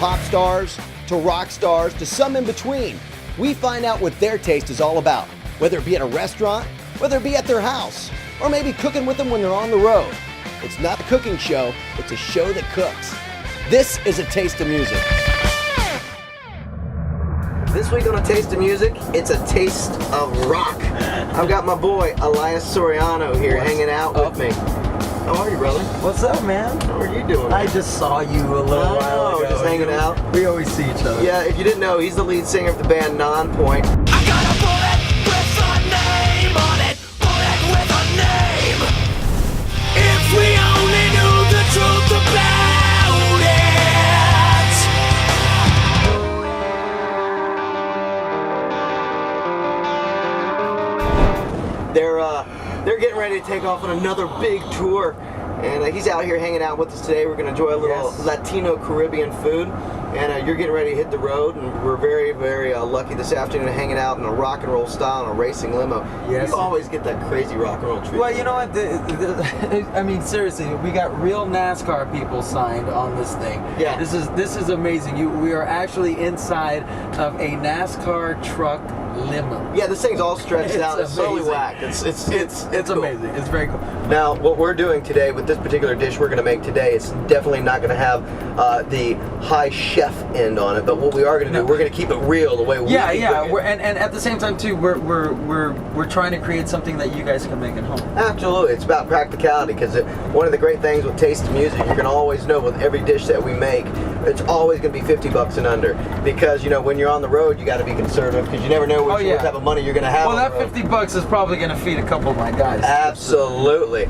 pop stars to rock stars to some in between. We find out what their taste is all about, whether it be at a restaurant, whether it be at their house, or maybe cooking with them when they're on the road. It's not a cooking show, it's a show that cooks. This is A Taste of Music. This week on A Taste of Music, it's a taste of rock. I've got my boy Elias Soriano here hanging out with me. How are you, brother? What's up, man? How are you doing? I just saw you a little while ago. Just hanging out. We always see each other. Yeah, if you didn't know, he's the lead singer of the band Non-Point. I got a bullet with a name on it, bullet with a name. If we only knew the truth about it. They're getting ready to take off on another big tour, and he's out here hanging out with us today. We're going to enjoy a little Latino Caribbean food, and you're getting ready to hit the road, and we're very, very lucky this afternoon hanging out in a rock and roll style in a racing limo. Yes. You always get that crazy rock and roll treatment. Well, you know what? I mean, seriously, we got real NASCAR people signed on this thing. Yeah. This is amazing. We are actually inside of a NASCAR truck limo. Yeah, this thing's all stretched out. It's totally amazing. whacked. It's cool. amazing. It's very cool. Now, what we're doing today with this particular dish we're going to make today is definitely not going to have the high chef end on it. But what we are going to do, we're going to keep it real the way we Yeah. cook it. And at the same time too, we're trying to create something that you guys can make at home. Absolutely, it's about practicality, because one of the great things with Taste of Music, you're going to always know with every dish that we make, it's always going to be $50 and under, because you know when you're on the road, you got to be conservative, because you never know what type of money you're going to have. Well, on that the road. $50 is probably going to feed a couple of my guys. Absolutely.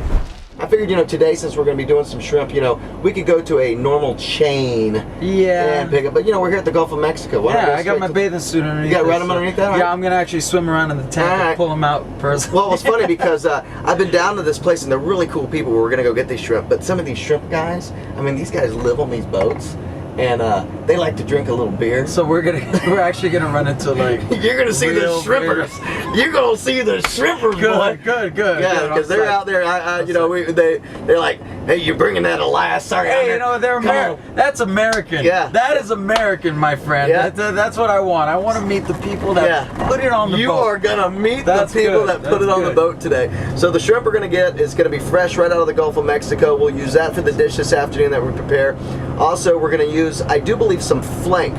I figured, you know, today, since we're going to be doing some shrimp, you know, we could go to a normal chain and pick up. But, you know, we're here at the Gulf of Mexico. Why don't we go I got my bathing suit underneath. You got them underneath that? Yeah, I'm going to actually swim around in the tank and pull them out personally. Well, it's funny because I've been down to this place, and they're really cool people. We're going to go get these shrimp. But some of these shrimp guys, I mean, these guys live on these boats. And they like to drink a little beer. So we're actually gonna run into like you're gonna see the shrimpers. You're gonna see the shrimpers, boy. Good. Yeah, because they're out there. You know, they're like, hey, you're bringing that Elias. Sorry. Hey, you know they're American. That's American. Yeah, that is American, my friend. Yeah. That's what I want. I want to meet the people that put it on the boat. You are gonna meet the people that put it on the boat today. So the shrimp we're gonna get is gonna be fresh right out of the Gulf of Mexico. We'll use that for the dish this afternoon that we prepare. Also, we're gonna use, I do believe, some flank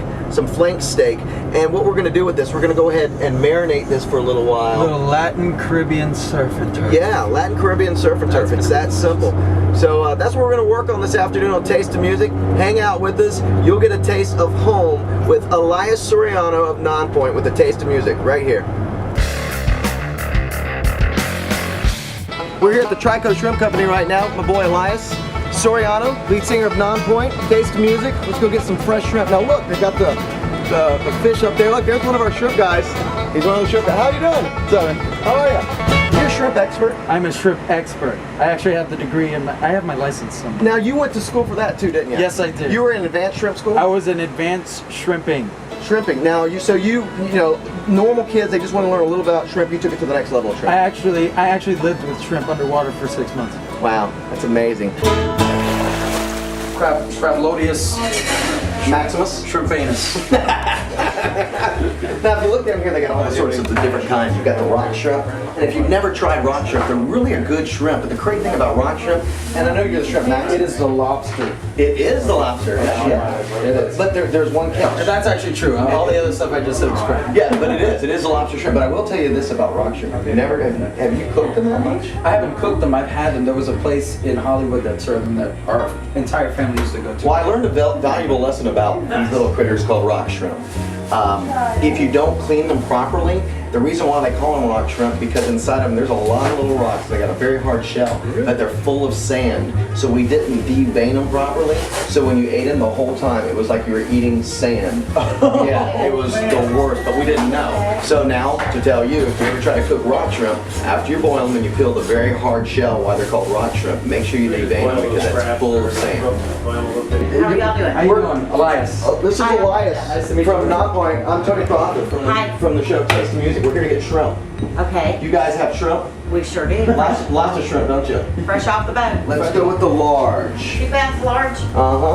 steak. And what we're going to do with this, we're going to go ahead and marinate this for a little while. A little Latin Caribbean surf and turf. Yeah, Latin Caribbean surf and turf. It's that simple. So that's what we're going to work on this afternoon on Taste of Music. Hang out with us. You'll get a taste of home with Elias Soriano of Non-Point with a Taste of Music right here. We're here at the Trico Shrimp Company right now with my boy Elias Soriano, lead singer of Non-Point, Taste of Music. Let's go get some fresh shrimp. Now look, they've got the fish up there. Look, there's one of our shrimp guys. He's one of the shrimp guys. How you doing? Southern? How are you? You're a shrimp expert? I'm a shrimp expert. I actually have the degree and I have my license somewhere. Now you went to school for that too, didn't you? Yes, I did. You were in advanced shrimp school? I was in advanced shrimping. Shrimping. Now you know, normal kids, they just want to learn a little about shrimp. You took it to the next level of shrimp. I actually lived with shrimp underwater for 6 months. Wow, that's amazing. Crablodius Maximus? Shrimpanus. Now if you look down here, they got all sorts of the different kinds. You've got the rock shrimp, and if you've never tried rock shrimp, they're really a good shrimp. But the great thing about rock shrimp, and I know you're the shrimp master. It is the lobster. It is the lobster. Yeah, it is. But there's one catch. That's actually true. All the other stuff I just said was crap. Yeah, but it is. It is a lobster shrimp. But I will tell you this about rock shrimp. Have you cooked them that much? I haven't cooked them. I've had them. There was a place in Hollywood that served them that our entire family used to go to. Well, I learned a valuable lesson about these little critters called rock shrimp. If you don't clean them properly, the reason why they call them rock shrimp, because inside of them there's a lot of little rocks. They got a very hard shell, but they're full of sand. So we didn't devein them properly. So when you ate them the whole time, it was like you were eating sand. Yeah, it was the worst, but we didn't know. So now, to tell you, if you ever try to cook rock shrimp, after you boil them and you peel the very hard shell, why they're called rock shrimp, make sure you devein them because that's full of sand. How are y'all doing? How you doing? Elias. This is Elias from Non-Point. I'm Tony Crawford from the show Taste of Music. We're here to get shrimp. Okay. You guys have shrimp? We sure do. Lots of shrimp, don't you? Fresh off the boat. Let's go with the large. 2 pounds large.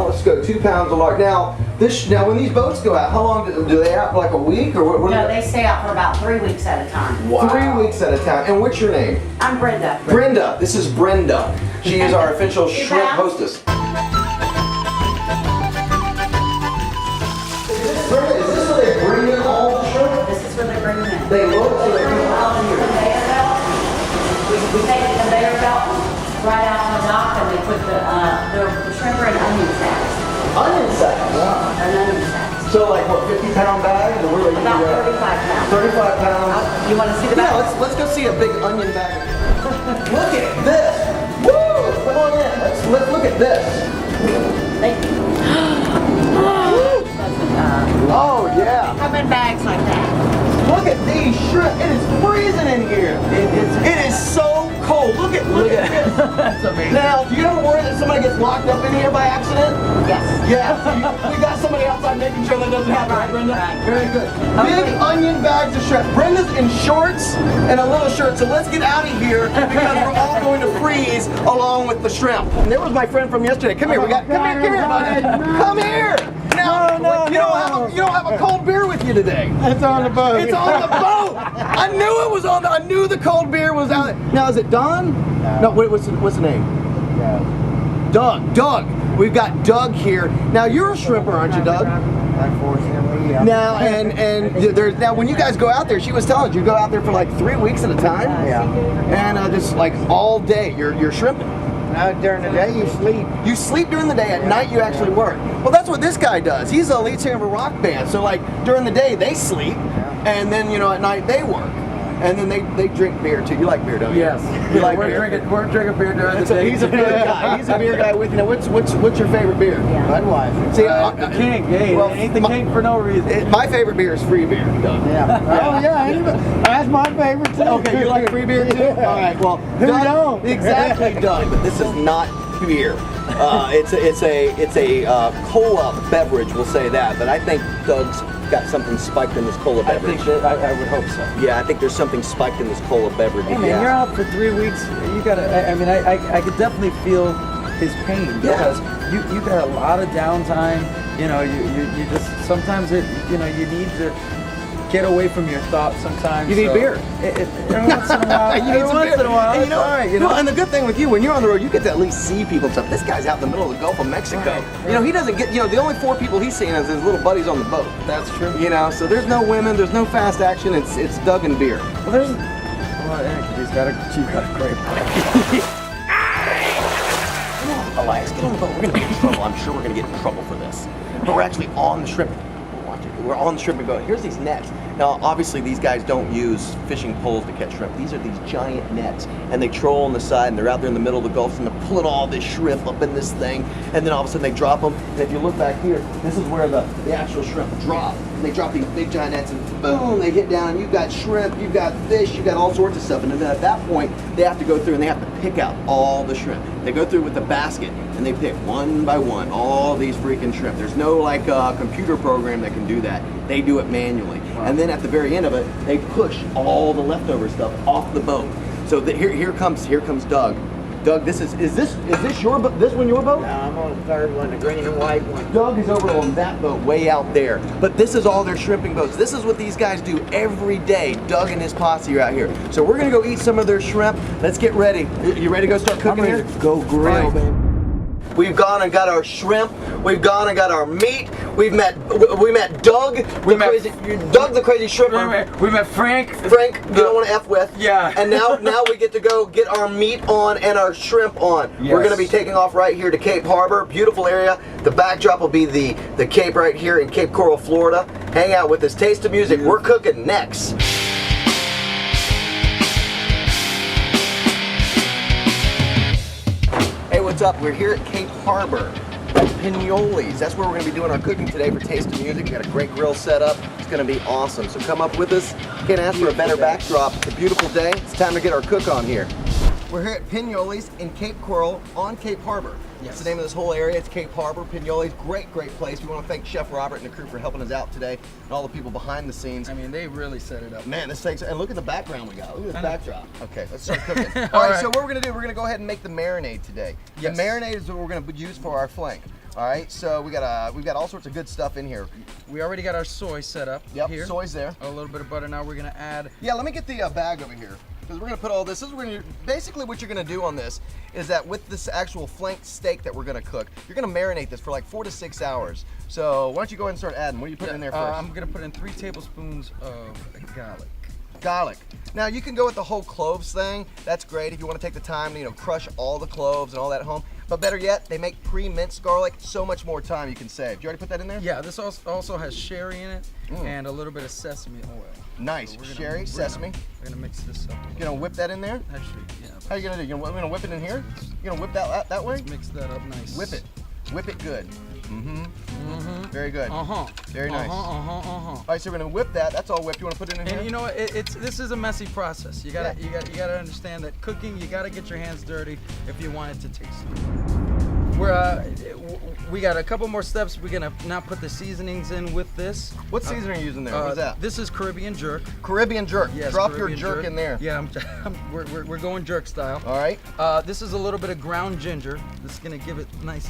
Let's go 2 pounds of large. Now, Now, when these boats go out, how long do they out? Like a week or what? No, they stay out for about 3 weeks at a time. 3 weeks at a time. And what's your name? I'm Brenda. Brenda. This is Brenda. She is our official shrimp hostess. Brenda, is this where they bring in all the shrimp? This is where they bring them in. They load so they come out The here. conveyor belt. We take the conveyor belt right out on the dock and we put the shrimp are in onion sacks. Onion sacks. They're in onion sacks. So like what, 50-pound bags? Or where they About usually 35 pounds. 35 pounds. You want to see the Yeah, bag? let's go see a big onion bag. Look at this. Woo! Come on in. Let's look at this. Thank you. Oh yeah. Come in bags like that. Look at these shrimp. It is freezing in here. It is so cold. Look at this. That's amazing. Now, do you ever worry that somebody gets locked up in here by accident? Yes. Yeah. We got somebody outside making sure that doesn't happen, right, Brenda? Right. Very good. Big onion bags of shrimp. Brenda's in shorts and a little shirt, so let's get out of here because we're all going to freeze along with the shrimp. And there was my friend from yesterday. Come here. Come here, buddy. Come here. Now, you don't have a cold beer with you today. It's on the boat. It's on the boat. I knew it was on. I knew the cold beer was out. Now is it Don? No. What's the name? Doug. Doug. We've got Doug here. Now you're a shrimper, aren't you, Doug? Unfortunately, yeah. Now now when you guys go out there, she was telling us you go out there for like 3 weeks at a time. Yeah. And just like all day, you're shrimping. Now during the day you sleep. You sleep during the day, at night you actually work. Well, that's what this guy does. He's a lead singer of a rock band. So like during the day they sleep, and then at night they work. And then they drink beer too. You like beer, don't you? Yes. You like we're beer? drinking beer during the day. He's a beer guy. He's a beer guy with you. Now, what's your favorite beer? Budweiser. See, The king. Hey, well, it ain't the king for no reason. My favorite beer is free beer, Doug. Yeah. Oh yeah, that's my favorite too. Okay, you like free beer too? All right, well, Who Doug, don't? Exactly, Doug. But this is not beer. It's a cola beverage. We'll say that. But I think Doug's got something spiked in this cola I beverage. think I would hope so. Yeah, I think there's something spiked in this cola beverage. Hey man, you're out for 3 weeks. You gotta. I could definitely feel his pain because you got a lot of downtime. You know, you just sometimes you need to get away from your thoughts. Sometimes You need beer. Every once in a while. You need some beer. In a while. And It's all right. You know. and the good thing with you, when you're on the road, you get to at least see people and stuff. This guy's out in the middle of the Gulf of Mexico. Right. He doesn't get. The only 4 people he's seeing is his little buddies on the boat. That's true. So there's no women, there's no fast action. It's Doug and beer. Well, there's. Well, yeah, 'cause she's got a great point. Elias, get on the boat. We're gonna get in trouble. I'm sure we're gonna get in trouble for this. But we're actually on the shrimp. Watch it. We're on the shrimp boat. Here's these nets. Now, obviously, these guys don't use fishing poles to catch shrimp. These are these giant nets, and they troll on the side, and they're out there in the middle of the Gulf, and they're pulling all this shrimp up in this thing, and then all of a sudden they drop them. And if you look back here, this is where the actual shrimp drop. And they drop these big giant nets, and boom, they hit down, and you've got shrimp, you've got fish, you've got all sorts of stuff. And then at that point, they have to go through and they have to pick out all the shrimp. They go through with the basket, and they pick one by one all these freaking shrimp. There's no like computer program that can do that. They do it manually. Wow. And then at the very end of it, they push all the leftover stuff off the boat. So here comes Doug. Doug, is this your boat? This one your boat? No, I'm on the third one, the green and white one. Doug is over on that boat way out there. But this is all their shrimping boats. This is what these guys do every day. Doug and his posse are out here. So we're gonna go eat some of their shrimp. Let's get ready. You ready to go start cooking here? Go grill, baby. We've gone and got our shrimp. We've gone and got our meat. We met Doug, Doug the crazy shrimper. We met Frank. Frank, you don't want to F with. Yeah. And now we get to go get our meat on and our shrimp on. Yes. We're going to be taking off right here to Cape Harbor. Beautiful area. The backdrop will be the Cape right here in Cape Coral, Florida. Hang out with us. Taste of music. We're cooking next. Hey, what's up? We're here at Cape Harbor at Pignoli's. That's where we're going to be doing our cooking today for Taste of Music. We got a great grill set up. It's going to be awesome. So come up with us. Can't ask for a better backdrop. It's a beautiful day. It's time to get our cook on here. We're here at Pignoli's in Cape Coral on Cape Harbor. Yes. That's the name of this whole area. It's Cape Harbor. Pignoli's, great place. We want to thank Chef Robert and the crew for helping us out today, and all the people behind the scenes. I mean, they really set it up. Man, this takes, and look at the background we got. Look at this backdrop. Okay, let's start cooking. All All right, right. so what we're gonna do, we're gonna go ahead and make the marinade today. Yes. The marinade is what we're gonna use for our flank. All right, so we've got all sorts of good stuff in here. We already got our soy set up Yep, here. soy's there. A little bit of butter. Now we're gonna add. Yeah, let me get the bag over here because we're gonna put all this. Basically what you're gonna do on this is that with this actual flank steak that we're gonna cook, you're gonna marinate this for like 4 to 6 hours. So why don't you go ahead and start adding? What are you putting in there first? I'm gonna put in 3 tablespoons of garlic. Garlic. Now you can go with the whole cloves thing. That's great if you want to take the time to crush all the cloves and all that at home. But better yet, they make pre-minced garlic. So much more time you can save. Did you already put that in there? Yeah, this also has sherry in it and a little bit of sesame oil. Nice. Sherry, sesame. We're gonna mix this up. You gonna whip that in there? Actually, yeah. How you gonna do? You're gonna whip it in here? You're gonna whip that way? Mix that up nice. Whip it. Whip it good. Very good. Very nice. All right, so we're gonna whip that. That's all whipped. You wanna put it in here? And you know what? This is a messy process. You gotta understand that cooking. You gotta get your hands dirty if you want it to taste good. We got a couple more steps. We're gonna now put the seasonings in with this. What seasoning are you using there? What's that? This is Caribbean jerk. Caribbean jerk. Yes, Drop Caribbean your jerk in there. Yeah, we're going jerk style. All right. This is a little bit of ground ginger. This is gonna give it a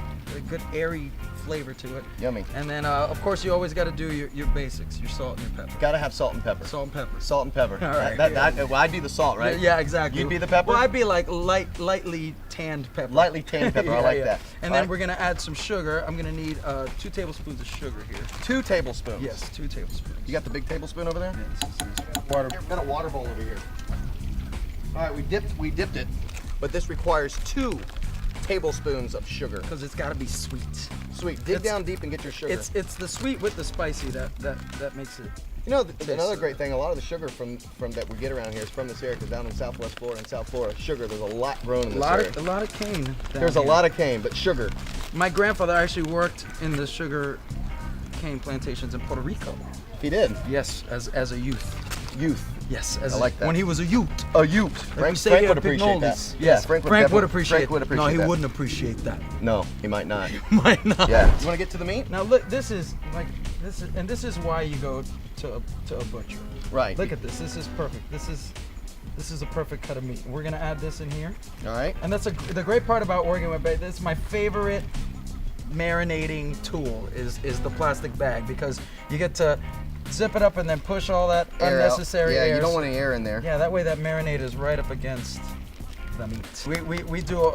good airy flavor to it. Yummy. And then of course you always got to do your basics, your salt and your pepper. Gotta have salt and pepper. Salt and pepper. Salt and pepper. All right. Well, I'd be the salt, right? Yeah, exactly. You'd be the pepper? Well, I'd be like lightly tanned pepper. Lightly tanned pepper. I like that. And All then right. we're gonna add some sugar. I'm gonna need 2 tablespoons of sugar here. 2 tablespoons. Yes, 2 tablespoons. You got the big tablespoon over there? Water. Got a water bowl over here. All right, we dipped it, but this requires 2 tablespoons of sugar. Because it's got to be sweet. Sweet. Dig down deep and get your sugar. It's the sweet with the spicy that makes it. You know, another great thing, a lot of the sugar from that we get around here is from this area, because down in Southwest Florida and South Florida, sugar, there's a lot grown in this area. A lot of cane. There's a lot of cane, but sugar. My grandfather actually worked in the sugar cane plantations in Puerto Rico. He did. Yes, as a youth. Youth. Yes, I like that. when he was a youth. A youth. Frank would appreciate that. Yeah, Frank would appreciate that. No, he wouldn't appreciate that. No, he might not. Might not. Yeah. You want to get to the meat? Now look, this is why you go to a butcher. Right. Look at this. This is perfect. This is a perfect cut of meat. We're gonna add this in here. All right. And that's the great part about Oregon Wet Bait. This is my favorite marinating tool is the plastic bag, because you get to zip it up and then push all that unnecessary air. Yeah, air. you don't want any air in there. Yeah, that way that marinade is right up against the meat. We do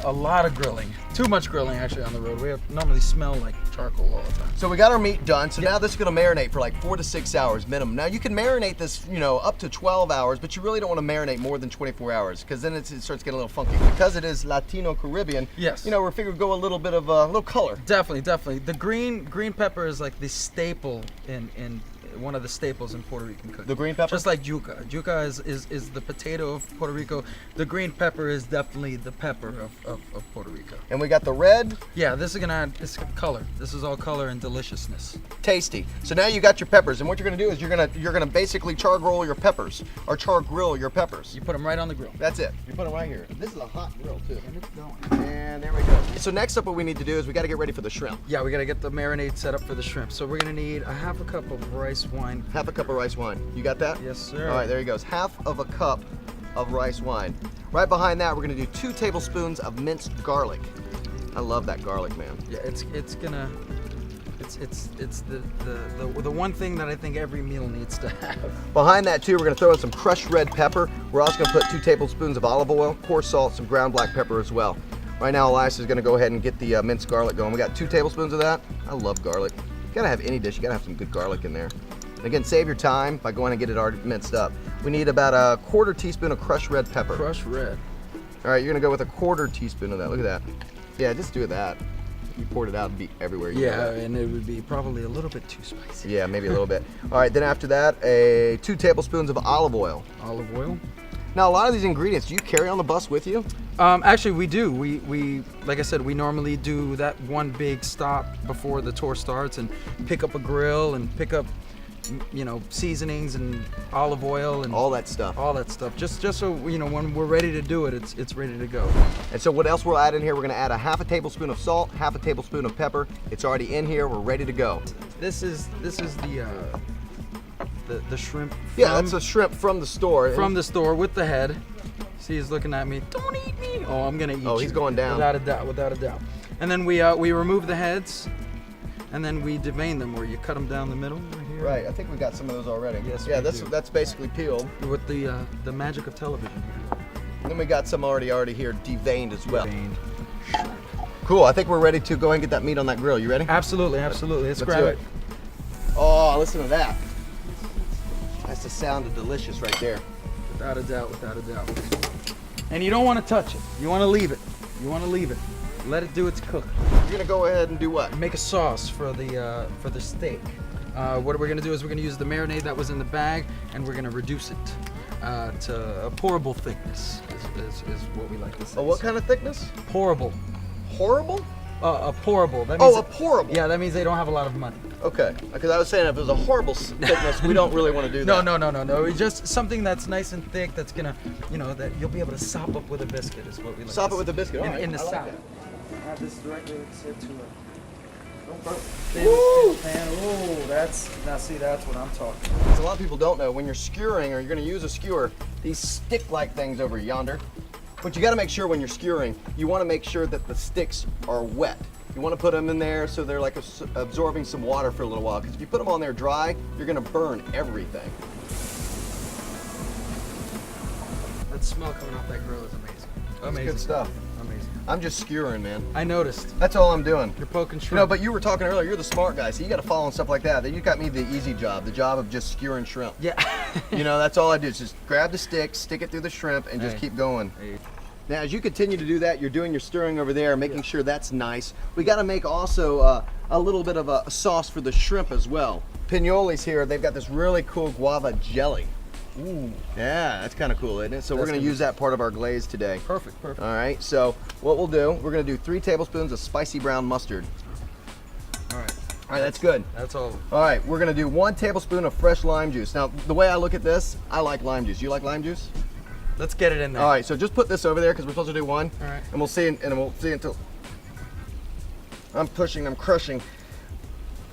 a lot of grilling. Too much grilling actually on the road. We normally smell like charcoal all the time. So we got our meat done. So now this is gonna marinate for like 4 to 6 hours minimum. Now you can marinate this, up to 12 hours, but you really don't want to marinate more than 24 hours, because then it starts getting a little funky. Because it is Latino Caribbean. Yes. We're figuring go a little bit of a little color. Definitely. The green pepper is like the staple in one of the staples in Puerto Rican cooking. The green pepper? Just like yuca. Yuca is the potato of Puerto Rico. The green pepper is definitely the pepper of Puerto Rico. And we got the red. Yeah, this is gonna add color. This is all color and deliciousness. Tasty. So now you got your peppers, and what you're gonna do is you're gonna basically char grill your peppers, or char grill your peppers. You put them right on the grill. That's it. You put them right here. This is a hot grill too. And there we go. So next up, what we need to do is we got to get ready for the shrimp. Yeah, we gotta get the marinade set up for the shrimp. So we're gonna need a half a cup of rice wine. Half a cup of rice wine. You got that? Yes, sir. All right, there he goes. Half of a cup of rice wine. Right behind that, we're gonna do 2 tablespoons of minced garlic. I love that garlic, man. Yeah, it's the one thing that I think every meal needs to have. Behind that too, we're gonna throw in some crushed red pepper. We're also gonna put 2 tablespoons of olive oil, coarse salt, some ground black pepper as well. Right now, Elias is gonna go ahead and get the minced garlic going. We got 2 tablespoons of that. I love garlic. You gotta have any dish, you gotta have some good garlic in there. And again, save your time by going and get it already minced up. We need about a 1/4 teaspoon of crushed red pepper. Crushed red. All right, you're gonna go with a 1/4 teaspoon of that. Look at that. Yeah, just do that. If you poured it out, it'd be everywhere. Yeah, and it would be probably a little bit too spicy. Yeah, maybe a little bit. All right, then after that, 2 tablespoons of olive oil. Olive oil. Now, a lot of these ingredients, do you carry on the bus with you? Actually, we do. We like I said, we normally do that one big stop before the tour starts and pick up a grill and pick up, seasonings and olive oil and All that stuff. all that stuff. Just so when we're ready to do it, it's ready to go. And so what else we'll add in here? We're gonna add a half a tablespoon of salt, half a tablespoon of pepper. It's already in here. We're ready to go. This is the shrimp. Yeah, that's a shrimp from the store. from the store with the head. See, he's looking at me. Don't eat me. Oh, I'm gonna eat you. Oh, he's going down. Without a doubt. And then we remove the heads, and then we devein them, where you cut them down the middle right here. Right, I think we got some of those already. Yes, yeah, we do. that's basically peeled. With the magic of television. And then we got some already here deveined as well. Deveined. Cool, I think we're ready to go ahead and get that meat on that grill. You ready? Absolutely, absolutely. Let's Let's grab do it. Oh, listen to that. That's the sound of delicious right there. Without a doubt, without a doubt. And you don't want to touch it. You want to leave it. You want to leave it. Let it do its cook. You're gonna go ahead and do what? Make a sauce for the steak. What we're gonna do is we're gonna use the marinade that was in the bag, and we're gonna reduce it to a pourable thickness. Is what we like to say. Oh, what kind of thickness? Pourable. Horrible? A pourable. That means Oh, a pourable. Yeah, that means they don't have a lot of money. Okay, because I was saying if it was a horrible thickness, we don't really want to do that. No. It's just something that's nice and thick. That's gonna, that you'll be able to sop up with a biscuit. Is what we like. Sop to it with say. a biscuit. All right, in the I like sop. that. Add this directly to Woo! a pan. Oh, that's what I'm talking about. So a lot of people don't know when you're skewering or you're going to use a skewer, these stick-like things over yonder. But you got to make sure when you're skewering, you want to make sure that the sticks are wet. You want to put them in there so they're like absorbing some water for a little while. Because if you put them on there dry, you're going to burn everything. That smell coming off that grill is amazing. That's good stuff. Amazing. I'm just skewering, man. I noticed. That's all I'm doing. You're poking shrimp. No, but you were talking earlier, you're the smart guy, so you got to follow and stuff like that. You got me the easy job, the job of just skewering shrimp. Yeah. That's all I do is just grab the stick, stick it through the shrimp, and just Hey. keep going. Hey. Now, as you continue to do that, you're doing your stirring over there, making sure that's nice. We got to make also a little bit of a sauce for the shrimp as well. Pignoli's here, they've got this really cool guava jelly. Ooh. Yeah, that's kind of cool, isn't it? So we're going to use that part of our glaze today. Perfect. All right, so what we'll do, we're going to do 3 tablespoons of spicy brown mustard. All right. All right, that's good. That's all. All right, we're going to do 1 tablespoon of fresh lime juice. Now, the way I look at this, I like lime juice. You like lime juice? Let's get it in there. All right, so just put this over there because we're supposed to do 1. All right. And we'll see until I'm pushing, I'm crushing.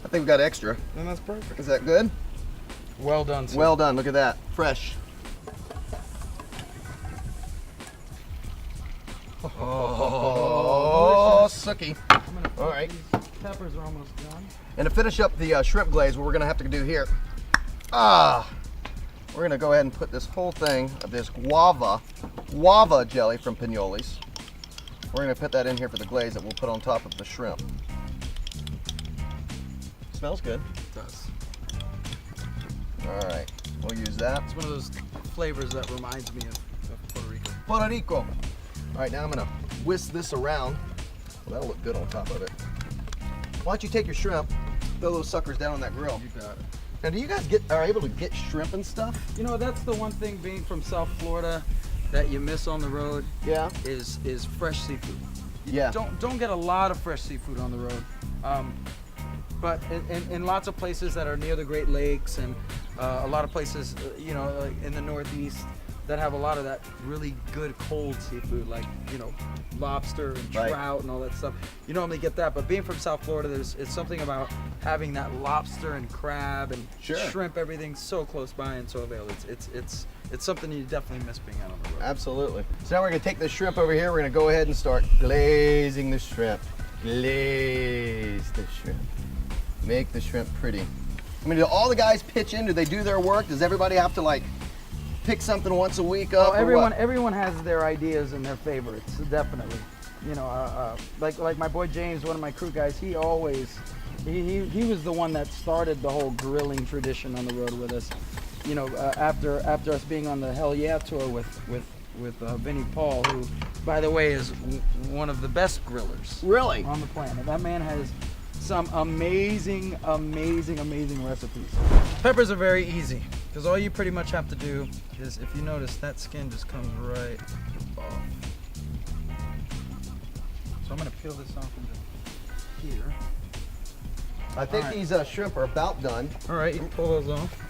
I think we got extra. Then that's perfect. Is that good? Well done, sir. Well done. Look at that. Fresh. Oh, sooky. All right. Peppers are almost done. And to finish up the shrimp glaze, what we're going to have to do here, we're going to go ahead and put this whole thing of this guava jelly from Pignoli's. We're going to put that in here for the glaze that we'll put on top of the shrimp. Smells good. It does. All right, we'll use that. It's one of those flavors that reminds me of Puerto Rico. Puerto Rico. All right, now I'm going to whisk this around. Well, that'll look good on top of it. Why don't you take your shrimp, throw those suckers down on that grill. You got it. Now, do you guys are able to get shrimp and stuff? That's the one thing being from South Florida that you miss on the road Yeah. is fresh seafood. Yeah. Don't get a lot of fresh seafood on the road. But in lots of places that are near the Great Lakes and a lot of places, like in the Northeast that have a lot of that really good cold seafood, like, lobster and Right. trout and all that stuff. You normally get that, but being from South Florida, it's something about having that lobster and crab and Sure. shrimp, everything so close by and so available. It's something you definitely miss being out on the road. Absolutely. So now we're going to take this shrimp over here. We're going to go ahead and start glazing the shrimp. Glaze the shrimp. Make the shrimp pretty. I mean, do all the guys pitch in? Do they do their work? Does everybody have to pick something once a week up? or what? Everyone has their ideas and their favorites, definitely. Like my boy James, one of my crew guys, he always he was the one that started the whole grilling tradition on the road with us. After us being on the Hell Yeah tour with Vinnie Paul, who, by the way, is one of the best grillers Really? on the planet. That man has some amazing recipes. Peppers are very easy because all you pretty much have to do is, if you notice, that skin just comes right off. So I'm gonna peel this off into here. I think All right. these shrimp are about done. All right, you can pull those off.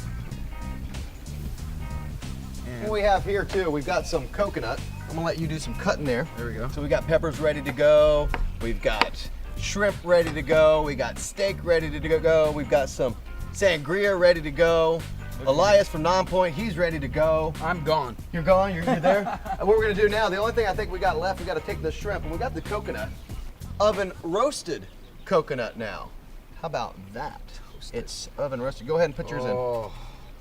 What we have here too, we've got some coconut. I'm gonna let you do some cutting there. There we go. So we got peppers ready to go. We've got shrimp ready to go. We got steak ready to go. We've got some sangria ready to go. Elias from Non-Point, he's ready to go. I'm gone. You're gone, you're there. And what we're gonna do now, the only thing I think we got left, we gotta take the shrimp, and we got the coconut. oven roasted coconut now. How about that? It's oven roasted. Go ahead and put yours in.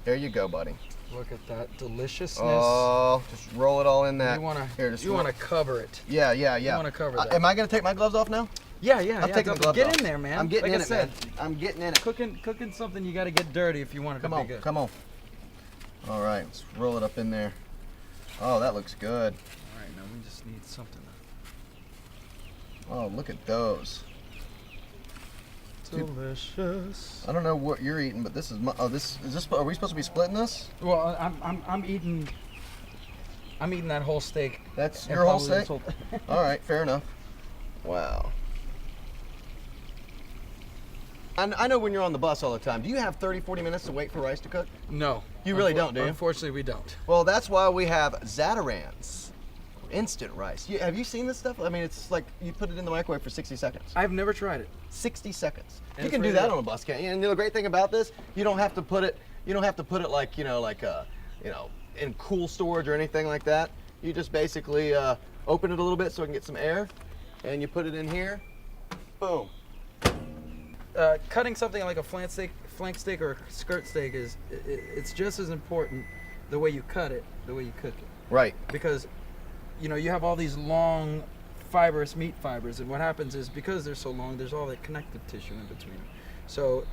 There you go, buddy. Look at that deliciousness. Oh, just roll it all in that. You wanna, Here, just you wanna cover it. Yeah. You wanna cover that. Am I gonna take my gloves off now? Yeah. I'm taking the gloves Get off. in there, man. I'm getting like in I it, said, man. I'm getting in it. Cooking something, you gotta get dirty if you want it Come to on, be good. come on. All right, let's roll it up in there. Oh, that looks good. All right, now we just need something. Oh, look at those. Delicious. I don't know what you're eating, but this is my. Oh, this is this. Are we supposed to be splitting this? Well, I'm eating that whole steak. That's And your whole probably this steak. whole- All right, fair enough. Wow. I know when you're on the bus all the time. Do you have 30, 40 minutes to wait for rice to cook? No. You really don't, do you? Unfortunately, we don't. Well, that's why we have Zatarans. Instant rice. Have you seen this stuff? I mean, it's like you put it in the microwave for 60 seconds. I've never tried it. 60 seconds. And You it's can do ready that to- on a bus, can't you? And the great thing about this, you don't have to put it. You don't have to put it like in cool storage or anything like that. You just basically open it a little bit so it can get some air, and you put it in here. Boom. Cutting something like a flank steak or a skirt steak it's just as important the way you cut it, the way you cook it. Right. Because you have all these long fibrous meat fibers, and what happens is because they're so long, there's all that connective tissue in between them. So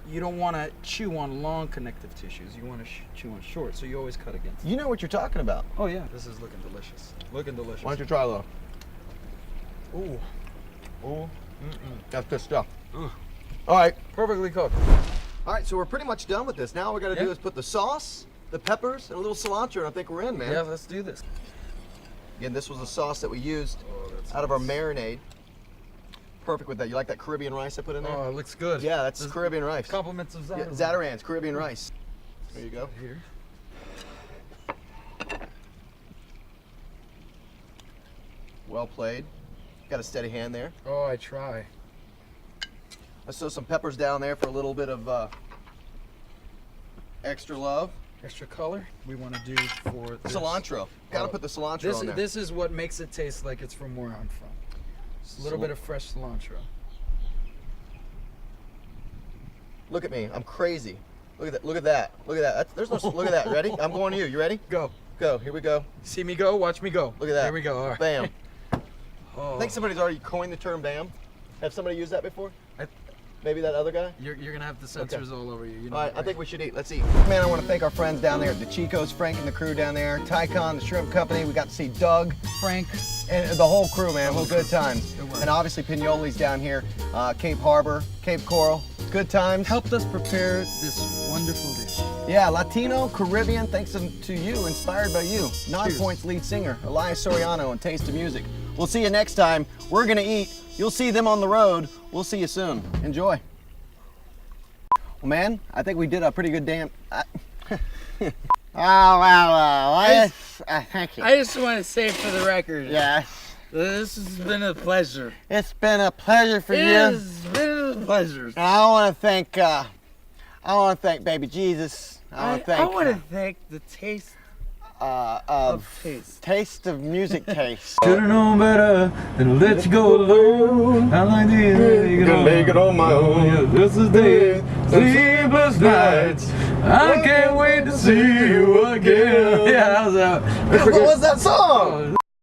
you don't want to chew on long connective tissues. You want to chew on short, so you always cut against it. You know what you're talking about. Oh yeah, this is looking delicious. Looking delicious. Why don't you try a little? Ooh, Ooh. That's good stuff. Ugh. All right. perfectly cooked. All right, so we're pretty much done with this. Now all we got to do Yeah. is put the sauce, the peppers, and a little cilantro, and I think we're in, man. Yeah, let's do this. Again, this was the sauce that we used out of our marinade. Perfect with that. You like that Caribbean rice I put in there? Oh, it looks good. Yeah, that's This- Caribbean rice. Compliments of Yeah, Zataran. Zatarans, Caribbean rice. There you go. Here. Well played. Got a steady hand there. Oh, I try. Let's throw some peppers down there for a little bit of extra love. Extra color we want to do for this. Cilantro. Got to put the cilantro on there. This is what makes it taste like it's from where I'm from. Just a little bit of fresh cilantro. Look at me. I'm crazy. Look at that. Look at that. Look at that. There's no. Look at that. Ready? I'm going to you. You ready? Go. Go. Here we go. See me go, watch me go. Look at that. Here we go. All right. Bam. Oh. I think somebody's already coined the term bam. Have somebody used that before? I- Maybe that other guy? You're gonna have the sensors all over you. You know All right, that, I think we should eat. Let's eat. Man, I want to thank our friends down there at the Chico's, Frank and the crew down there, Tycon, the shrimp company. We got to see Doug, Frank. and the whole crew, man. It whole was good crew. times. It was. And obviously Pignoli's down here, Cape Harbor, Cape Coral. Good times. Helped us prepare this wonderful dish. Yeah, Latino, Caribbean, thanks to you, inspired by you. 9 Points lead singer, Elias Soriano, and Taste of Music. We'll see you next time. We're going to eat. You'll see them on the road. We'll see you soon. Enjoy. Well, man, I think we did a pretty good damn... Thank you. I just want to say for the record, Yeah, this has been a pleasure. it's been a pleasure for It you. has been a pleasure. I want to thank Baby Jesus. I want to thank I want to thank the taste of taste. Taste of Music Taste. Should've known better than let you go alone. I like to make it on my own. Yeah, this is days, sleepless nights. I can't wait to see you again. Yeah, that was What was that song?